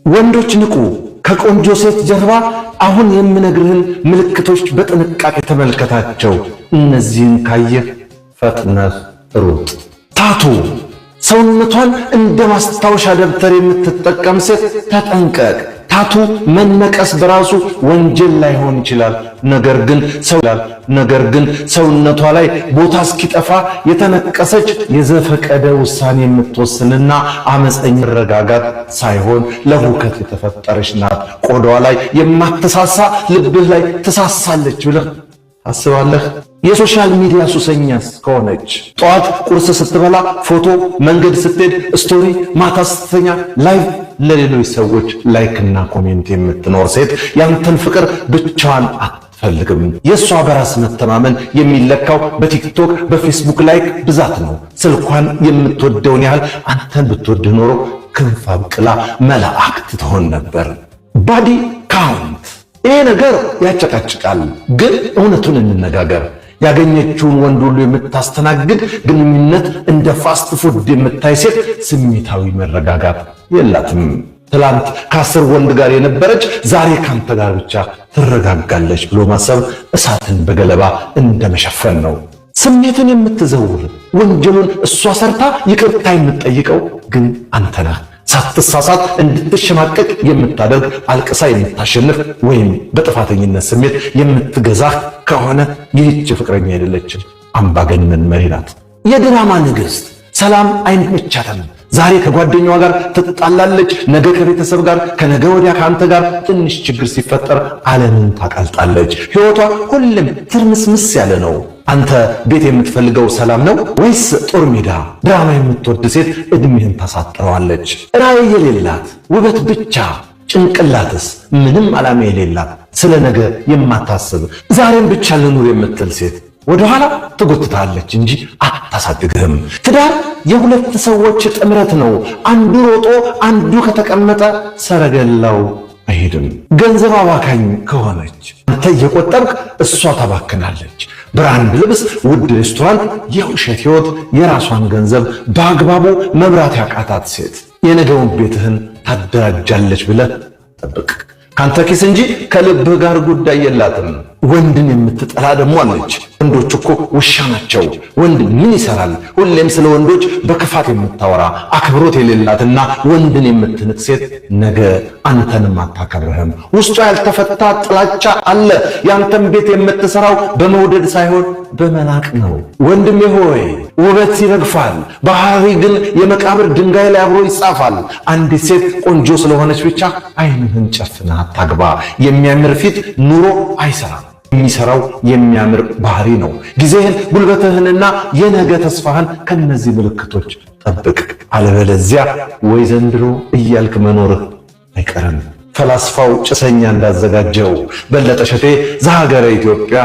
ወንዶች ንቁ። ከቆንጆ ሴት ጀርባ አሁን የምነግርህን ምልክቶች በጥንቃቄ ተመልከታቸው። እነዚህን ካየህ ፈጥነህ ሩጥ። ታቱ ሰውነቷን እንደ ማስታወሻ ደብተር የምትጠቀም ሴት ተጠንቀቅ። ታቱ መነቀስ በራሱ ወንጀል ላይሆን ይችላል። ነገር ግን ሰውነቷ ላይ ቦታ እስኪጠፋ የተነቀሰች የዘፈቀደ ውሳኔ የምትወስንና አመፀኛ መረጋጋት ሳይሆን ለሁከት የተፈጠረች ናት። ቆዳዋ ላይ የማትሳሳ ልብህ ላይ ትሳሳለች ብለህ አስባለህ? የሶሻል ሚዲያ ሱሰኛስ ከሆነች ጠዋት ቁርስ ስትበላ ፎቶ፣ መንገድ ስትሄድ ስቶሪ፣ ማታ ስትተኛ ላይቭ ለሌሎች ሰዎች ላይክና ኮሜንት የምትኖር ሴት ያንተን ፍቅር ብቻዋን አትፈልግም። የሷ በራስ መተማመን የሚለካው በቲክቶክ በፌስቡክ ላይክ ብዛት ነው። ስልኳን የምትወደውን ያህል አንተን ብትወድ ኖሮ ክንፍ አብቅላ መላእክት ትሆን ነበር። ባዲ ካውንት ይሄ ነገር ያጨቃጭቃል፣ ግን እውነቱን እንነጋገር። ያገኘችውን ወንድ ሁሉ የምታስተናግድ ግንኙነት እንደ ፋስት ፉድ የምታይ ሴት ስሜታዊ መረጋጋት የላትም። ትላንት ከ10 ወንድ ጋር የነበረች ዛሬ ካንተ ጋር ብቻ ትረጋጋለች ብሎ ማሰብ እሳትን በገለባ እንደመሸፈን ነው። ስሜትን የምትዘውር ወንጀሉን እሷ ሰርታ ይቅርታ የምትጠይቀው ግን አንተ ነህ። ሳትሳሳት እንድትሸማቀቅ የምታደርግ አልቅሳ የምታሸንፍ ወይም በጥፋተኝነት ስሜት የምትገዛህ ከሆነ ይህች ፍቅረኛ አይደለችም፣ አምባገነን መሪ ናት። የድራማ ንግሥት ሰላም አይመቻትም። ዛሬ ከጓደኛዋ ጋር ትጣላለች፣ ነገ ከቤተሰብ ጋር፣ ከነገ ወዲያ ከአንተ ጋር ትንሽ ችግር ሲፈጠር ዓለምን ታቃልጣለች። ሕይወቷ ሁሉም ትርምስምስ ያለ ነው። አንተ ቤት የምትፈልገው ሰላም ነው ወይስ ጦር ሜዳ? ድራማ የምትወድ ሴት ዕድሜህን ታሳጥረዋለች። ራዕይ የሌላት ውበት ብቻ፣ ጭንቅላትስ ምንም ዓላማ የሌላት ስለ ነገ የማታስብ ዛሬን ብቻ ልኑር የምትል ሴት ወደኋላ ትጎትታለች እንጂ አታሳድግህም። ትዳር የሁለት ሰዎች ጥምረት ነው። አንዱ ሮጦ አንዱ ከተቀመጠ ሰረገላው አይሄድም። ገንዘብ አባካኝ ከሆነች አንተ እየቆጠብክ እሷ ታባክናለች። ብራንድ ልብስ፣ ውድ ሬስቶራንት፣ የውሸት ሕይወት፣ የራሷን ገንዘብ በአግባቡ መምራት ያቃታት ሴት የነገውን ቤትህን ታደራጃለች ብለህ ጠብቅ። ካንተ ኪስ እንጂ ከልብህ ጋር ጉዳይ የላትም። ወንድን የምትጠላ ደግሞ አለች። ወንዶች እኮ ውሻ ናቸው። ወንድ ምን ይሰራል? ሁሌም ስለ ወንዶች በክፋት የምታወራ አክብሮት የሌላትና ወንድን የምትንቅ ሴት ነገ አንተንም አታከብርህም። ውስጧ ያልተፈታ ጥላቻ አለ። ያንተን ቤት የምትሰራው በመውደድ ሳይሆን በመናቅ ነው። ወንድሜ ሆይ ውበት ይረግፋል፣ ባህሪ ግን የመቃብር ድንጋይ ላይ አብሮ ይጻፋል። አንዲት ሴት ቆንጆ ስለሆነች ብቻ ዓይንህን ጨፍና አታግባ። የሚያምር ፊት ኑሮ አይሰራም። የሚሰራው የሚያምር ባህሪ ነው። ጊዜህን ጉልበትህንና የነገ ተስፋህን ከነዚህ ምልክቶች ጠብቅ። አለበለዚያ ወይ ዘንድሮ እያልክ መኖርህ አይቀርም። ፈላስፋው ጭሰኛ እንዳዘጋጀው በለጠ ሸቴ ዘሀገረ ኢትዮጵያ